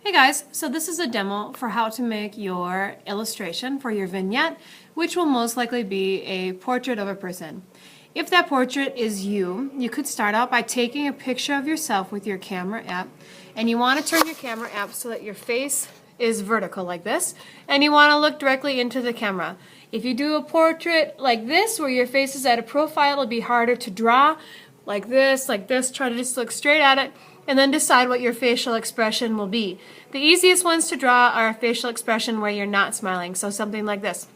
Hey guys, so this is a demo for how to make your illustration for your vignette, which will most likely be a portrait of a person. If that portrait is you, you could start out by taking a picture of yourself with your camera app, and you want to turn your camera app so that your face is vertical like this, and you want to look directly into the camera. If you do a portrait like this, where your face is at a profile, it'll be harder to draw. Like this, try to just look straight at it, and then decide what your facial expression will be. The easiest ones to draw are a facial expression where you're not smiling, so something like this.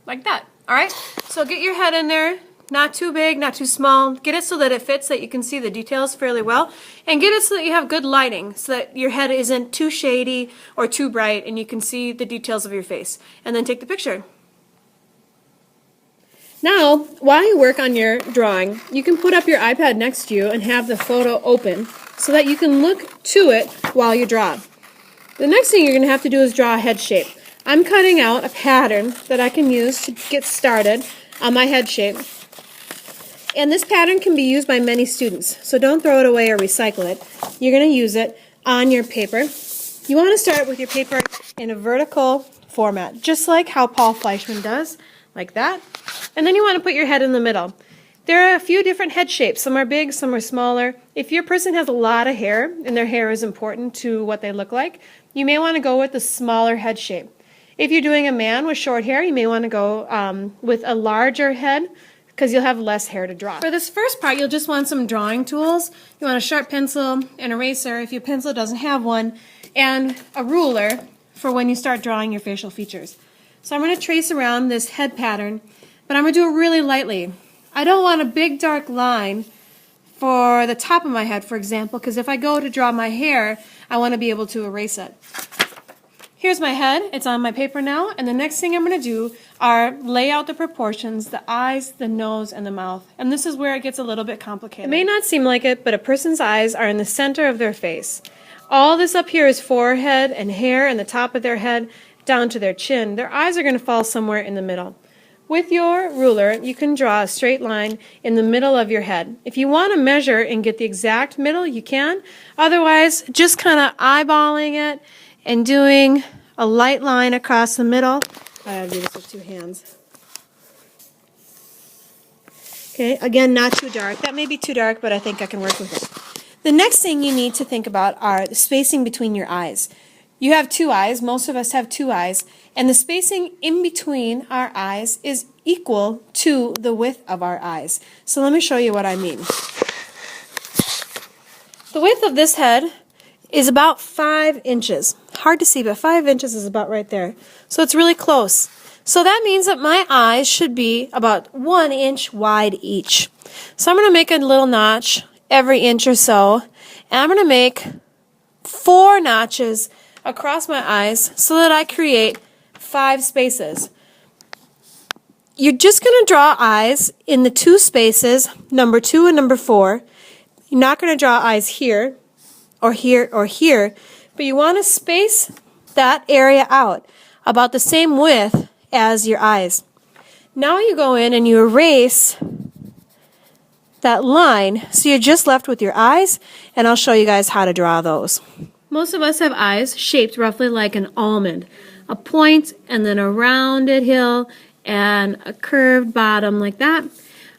Like that, alright? So get your head in there, not too big, not too small. Get it so that it fits, so that you can see the details fairly well, and get it so that you have good lighting, so that your head isn't too shady or too bright, and you can see the details of your face. And then take the picture. Now, while you work on your drawing, you can put up your iPad next to you and have the photo open so that you can look to it while you draw. The next thing you're going to have to do is draw a head shape. I'm cutting out a pattern that I can use to get started on my head shape. And this pattern can be used by many students, so don't throw it away or recycle it. You're going to use it on your paper. You want to start with your paper in a vertical format, just like how Paul Fleischman does, like that. And then you want to put your head in the middle. There are a few different head shapes. Some are big, some are smaller. If your person has a lot of hair, and their hair is important to what they look like, you may want to go with the smaller head shape. If you're doing a man with short hair, you may want to go with a larger head, because you'll have less hair to draw. For this first part, you'll just want some drawing tools. You want a sharp pencil, an eraser if your pencil doesn't have one, and a ruler for when you start drawing your facial features. So I'm going to trace around this head pattern, but I'm going to do it really lightly. I don't want a big dark line for the top of my head, for example, because if I go to draw my hair, I want to be able to erase it. Here's my head. It's on my paper now, and the next thing I'm going to do are lay out the proportions, the eyes, the nose, and the mouth. And this is where it gets a little bit complicated. It may not seem like it, but a person's eyes are in the center of their face. All this up here is forehead and hair and the top of their head down to their chin. Their eyes are going to fall somewhere in the middle. With your ruler, you can draw a straight line in the middle of your head. If you want to measure and get the exact middle, you can. Otherwise, just kind of eyeballing it and doing a light line across the middle. I have to do this with two hands. Okay, again, not too dark. That may be too dark, but I think I can work with it. The next thing you need to think about are the spacing between your eyes. You have two eyes, most of us have two eyes, and the spacing in between our eyes is equal to the width of our eyes. So let me show you what I mean. The width of this head is about 5 inches. Hard to see, but 5 inches is about right there. So it's really close. So that means that my eyes should be about 1 inch wide each. So I'm going to make a little notch every inch or so, and I'm going to make 4 notches across my eyes so that I create 5 spaces. You're just going to draw eyes in the 2 spaces, number 2 and number 4. You're not going to draw eyes here or here or here, but you want to space that area out about the same width as your eyes. Now you go in and you erase that line, so you're just left with your eyes, and I'll show you guys how to draw those. Most of us have eyes shaped roughly like an almond. A point and then a rounded hill and a curved bottom like that.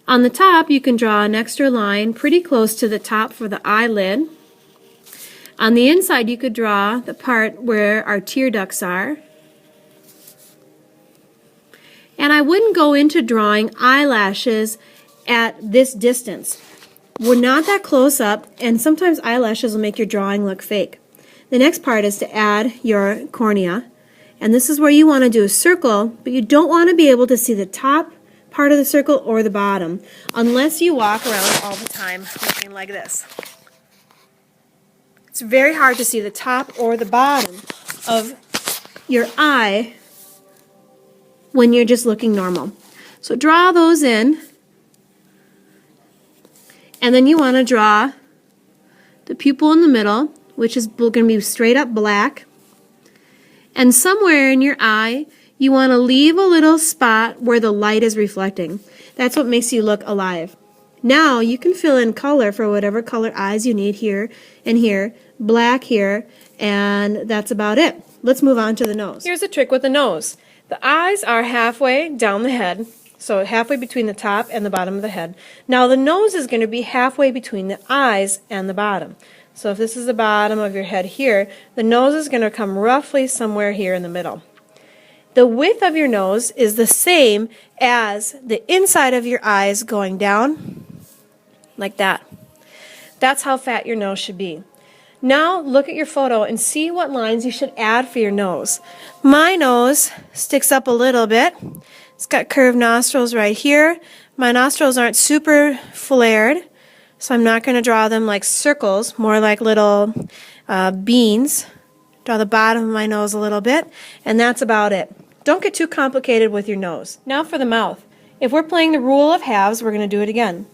On the top you can draw an extra line pretty close to the top for the eyelid. On the inside you could draw the part where our tear ducts are. And I wouldn't go into drawing eyelashes at this distance. We're not that close up, and sometimes eyelashes will make your drawing look fake. The next part is to add your cornea, and this is where you want to do a circle, but you don't want to be able to see the top part of the circle or the bottom unless you walk around all the time looking like this. It's very hard to see the top or the bottom of your eye when you're just looking normal. So draw those in, and then you want to draw the pupil in the middle, which is going to be straight up black. And somewhere in your eye, you want to leave a little spot where the light is reflecting. That's what makes you look alive. Now you can fill in color for whatever color eyes you need here and here, black here, and that's about it. Let's move on to the nose. Here's a trick with the nose. The eyes are halfway down the head, so halfway between the top and the bottom of the head. Now the nose is going to be halfway between the eyes and the bottom. So if this is the bottom of your head here, the nose is going to come roughly somewhere here in the middle. The width of your nose is the same as the inside of your eyes going down like that. That's how fat your nose should be. Now look at your photo and see what lines you should add for your nose. My nose sticks up a little bit. It's got curved nostrils right here. My nostrils aren't super flared, so I'm not going to draw them like circles, more like little beans. Draw the bottom of my nose a little bit, and that's about it. Don't get too complicated with your nose. Now for the mouth. If we're playing the rule of halves, we're going to do it again.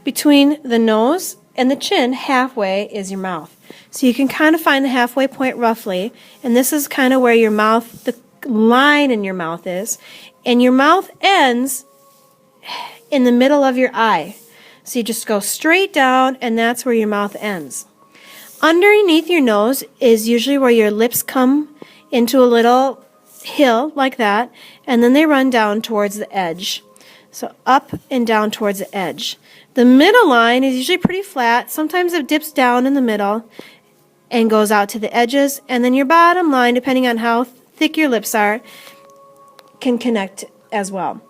Between the nose and the chin, halfway is your mouth. So you can kind of find the halfway point roughly, and this is kind of where your mouth, the line in your mouth is, and your mouth ends in the middle of your eye. So you just go straight down, and that's where your mouth ends. Underneath your nose is usually where your lips come into a little hill like that, and then they run down towards the edge. So up and down towards the edge. The middle line is usually pretty flat. Sometimes it dips down in the middle and goes out to the edges, and then your bottom line, depending on how thick your lips are, can connect as well.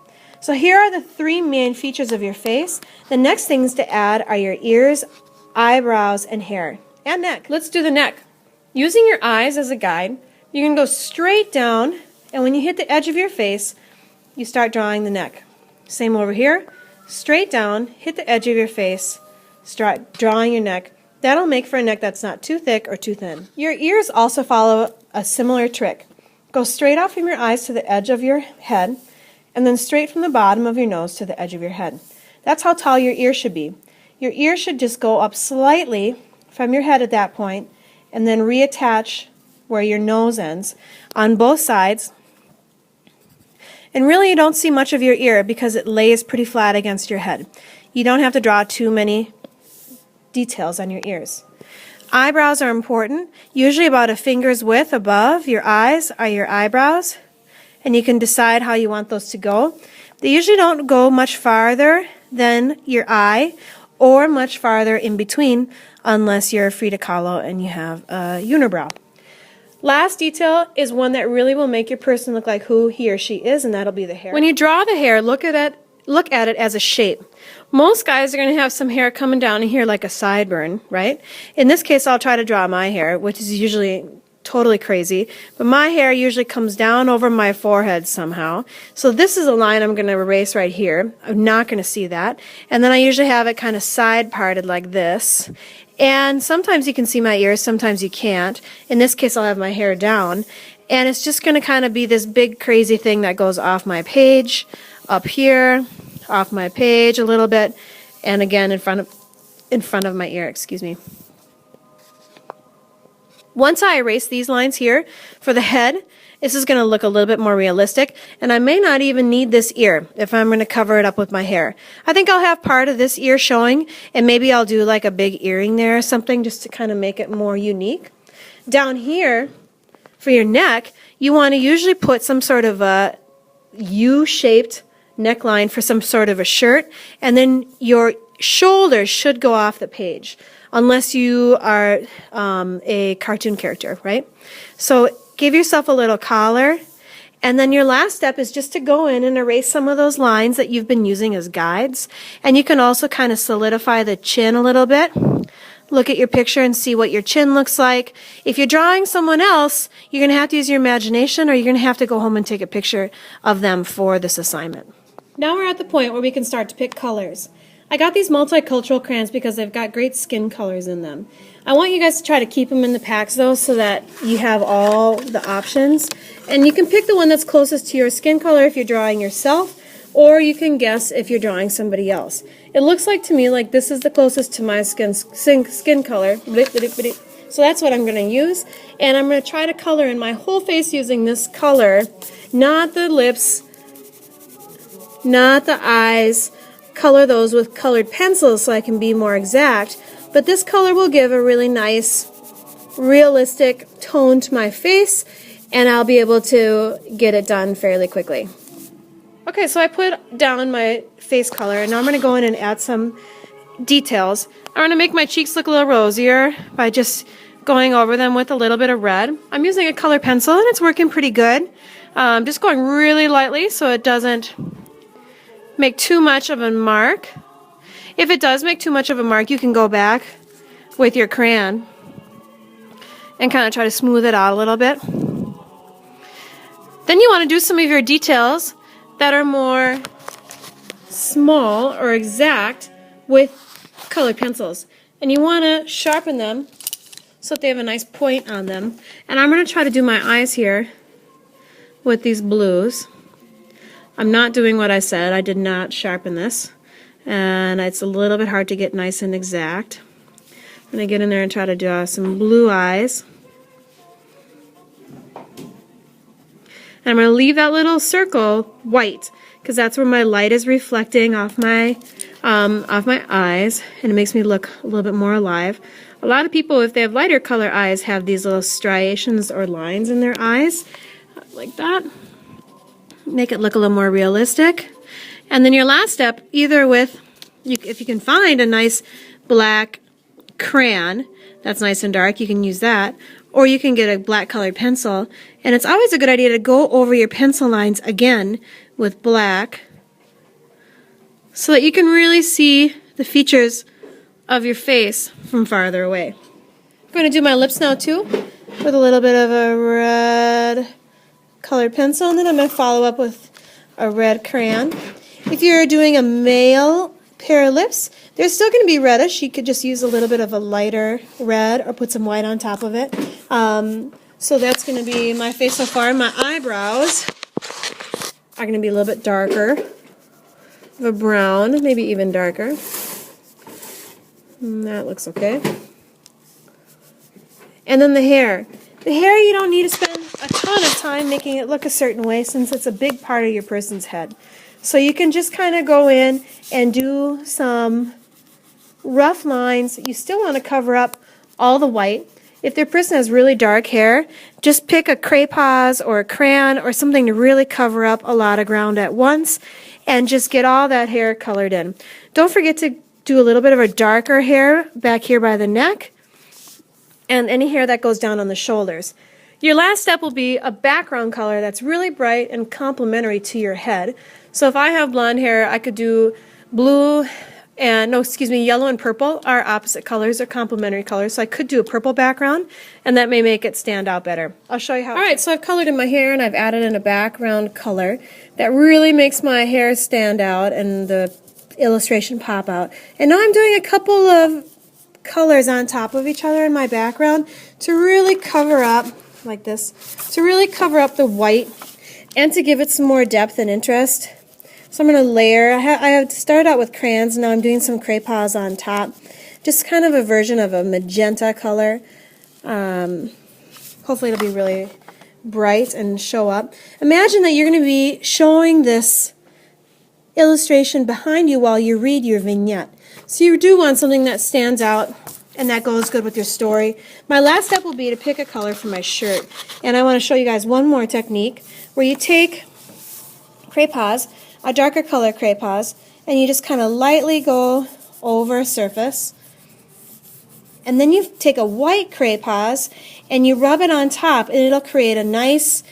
So here are the three main features of your face. The next things to add are your ears, eyebrows, and hair, and neck. Let's do the neck. Using your eyes as a guide, you can go straight down, and when you hit the edge of your face, you start drawing the neck. Same over here. Straight down, hit the edge of your face, start drawing your neck. That'll make for a neck that's not too thick or too thin. Your ears also follow a similar trick. Go straight out from your eyes to the edge of your head, and then straight from the bottom of your nose to the edge of your head. That's how tall your ear should be. Your ear should just go up slightly from your head at that point, and then reattach where your nose ends on both sides. And really you don't see much of your ear because it lays pretty flat against your head. You don't have to draw too many details on your ears. Eyebrows are important. Usually about a finger's width above your eyes are your eyebrows, and you can decide how you want those to go. They usually don't go much farther than your eye or much farther in between unless you're Frida Kahlo and you have a unibrow. Last detail is one that really will make your person look like who he or she is, and that'll be the hair. When you draw the hair, look at it as a shape. Most guys are going to have some hair coming down in here like a sideburn, right? In this case, I'll try to draw my hair, which is usually totally crazy, but my hair usually comes down over my forehead somehow. So this is a line I'm going to erase right here. I'm not going to see that. And then I usually have it kind of side parted like this. And sometimes you can see my ears, sometimes you can't. In this case, I'll have my hair down. And it's just going to kind of be this big crazy thing that goes off my page, up here, off my page a little bit, and again in front of my ear, excuse me. Once I erase these lines here for the head, this is going to look a little bit more realistic, and I may not even need this ear if I'm going to cover it up with my hair. I think I'll have part of this ear showing, and maybe I'll do like a big earring there or something just to kind of make it more unique. Down here, for your neck, you want to usually put some sort of a U-shaped neckline for some sort of a shirt, and then your shoulders should go off the page unless you are a cartoon character, right? So give yourself a little collar, and then your last step is just to go in and erase some of those lines that you've been using as guides. And you can also kind of solidify the chin a little bit. Look at your picture and see what your chin looks like. If you're drawing someone else, you're going to have to use your imagination, or you're going to have to go home and take a picture of them for this assignment. Now we're at the point where we can start to pick colors. I got these multicultural crayons because they've got great skin colors in them. I want you guys to try to keep them in the packs though so that you have all the options. And you can pick the one that's closest to your skin color if you're drawing yourself, or you can guess if you're drawing somebody else. It looks like to me like this is the closest to my skin color. So that's what I'm going to use. And I'm going to try to color in my whole face using this color, not the lips, not the eyes, color those with colored pencils so I can be more exact, but this color will give a really nice, realistic tone to my face, and I'll be able to get it done fairly quickly. Okay, so I put down my face color, and now I'm going to go in and add some details. I'm going to make my cheeks look a little rosier by just going over them with a little bit of red. I'm using a color pencil, and it's working pretty good. Just going really lightly so it doesn't make too much of a mark. If it does make too much of a mark, you can go back with your crayon and kind of try to smooth it out a little bit. Then you want to do some of your details that are more small or exact with colored pencils. And you want to sharpen them so that they have a nice point on them. And I'm going to try to do my eyes here with these blues. I'm not doing what I said. I did not sharpen this. And it's a little bit hard to get nice and exact. I'm going to get in there and try to draw some blue eyes. And I'm going to leave that little circle white because that's where my light is reflecting off my eyes, and it makes me look a little bit more alive. A lot of people, if they have lighter color eyes, have these little striations or lines in their eyes like that. Make it look a little more realistic. And then your last step, either with, if you can find a nice black crayon that's nice and dark, you can use that, or you can get a black colored pencil. And it's always a good idea to go over your pencil lines again with black so that you can really see the features of your face from farther away. I'm going to do my lips now too with a little bit of a red colored pencil, and then I'm going to follow up with a red crayon. If you're doing a male pair of lips, they're still going to be reddish. You could just use a little bit of a lighter red or put some white on top of it. So that's going to be my face so far. My eyebrows are going to be a little bit darker, of a brown, maybe even darker. And that looks okay. And then the hair. The hair, you don't need to spend a ton of time making it look a certain way since it's a big part of your person's head. So you can just kind of go in and do some rough lines. You still want to cover up all the white. If their person has really dark hair, just pick a crayons or a crayon or something to really cover up a lot of ground at once and just get all that hair colored in. Don't forget to do a little bit of a darker hair back here by the neck and any hair that goes down on the shoulders. Your last step will be a background color that's really bright and complementary to your head. So if I have blonde hair, I could do blue and, yellow and purple are opposite colors, or complementary colors. So I could do a purple background, and that may make it stand out better. I'll show you how. Alright, so I've colored in my hair, and I've added in a background color that really makes my hair stand out and the illustration pop out. And now I'm doing a couple of colors on top of each other in my background to really cover up, like this, to really cover up the white and to give it some more depth and interest. So I'm going to layer. I have started out with crayons, and now I'm doing some crayons on top. Just kind of a version of a magenta color. Hopefully it'll be really bright and show up. Imagine that you're going to be showing this illustration behind you while you read your vignette. So you do want something that stands out and that goes good with your story. My last step will be to pick a color for my shirt. And I want to show you guys one more technique where you take crayons, a darker color crayons, and you just kind of lightly go over a surface. And then you take a white crayons and you rub it on top, and it'll create a nice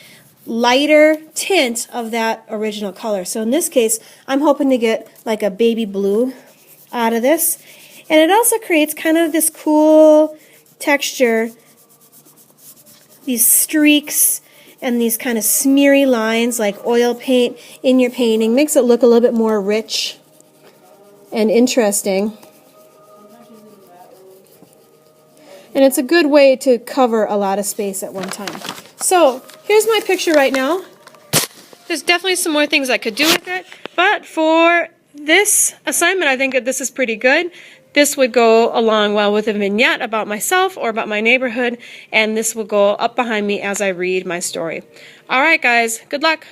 lighter tint of that original color. So in this case, I'm hoping to get like a baby blue out of this. And it also creates kind of this cool texture, these streaks and these kind of smeary lines like oil paint in your painting. Makes it look a little bit more rich and interesting. And it's a good way to cover a lot of space at one time. So here's my picture right now. There's definitely some more things I could do with it, but for this assignment, I think that this is pretty good. This would go along well with a vignette about myself or about my neighborhood, and this will go up behind me as I read my story. All right, guys, good luck.